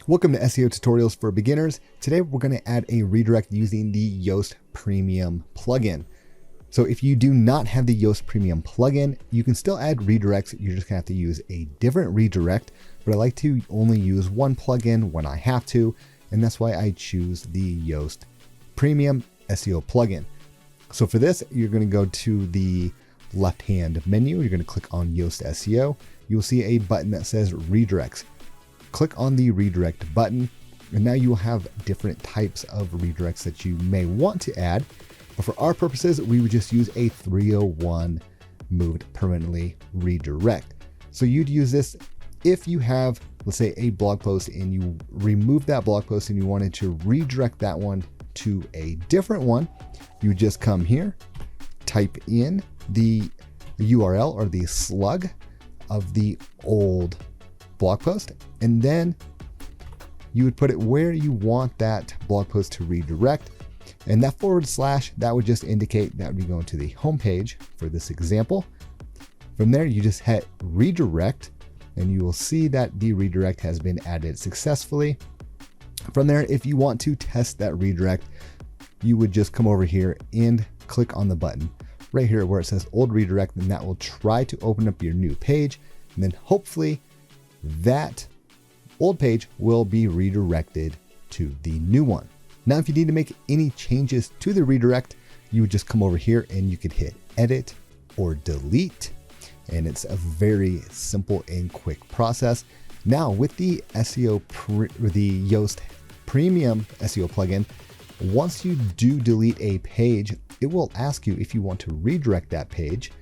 Welcome to SEO Tutorials for Beginners. Today we're going to add a redirect using the Yoast Premium plugin. So if you do not have the Yoast Premium plugin, you can still add redirects. You're just going to have to use a different redirect, but I like to only use one plugin when I have to, and that's why I choose the Yoast Premium SEO plugin. So for this, you're going to go to the left-hand menu. You're going to click on Yoast SEO. You'll see a button that says Redirects. Click on the redirect button, and now you will have different types of redirects that you may want to add. But for our purposes, we would just use a 301 moved permanently redirect. So you'd use this if you have, let's say, a blog post and you remove that blog post and you wanted to redirect that one to a different one. You would just come here, type in the URL or the slug of the old blog post, and then you would put it where you want that blog post to redirect. And that / that would just indicate that we go to the home page for this example. From there, you just hit redirect, and you will see that the redirect has been added successfully. From there, if you want to test that redirect, you would just come over here and click on the button right here where it says old redirect, and that will try to open up your new page. And then hopefully that old page will be redirected to the new one. Now, if you need to make any changes to the redirect, you would just come over here and you could hit edit or delete. And it's a very simple and quick process. Now with the the Yoast Premium SEO plugin, once you do delete a page, it will ask you if you want to redirect that page,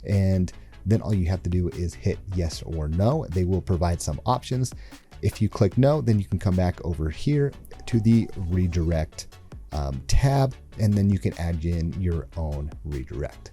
and then all you have to do is hit yes or no. They will provide some options. If you click no, then you can come back over here to the redirect tab, and then you can add in your own redirect.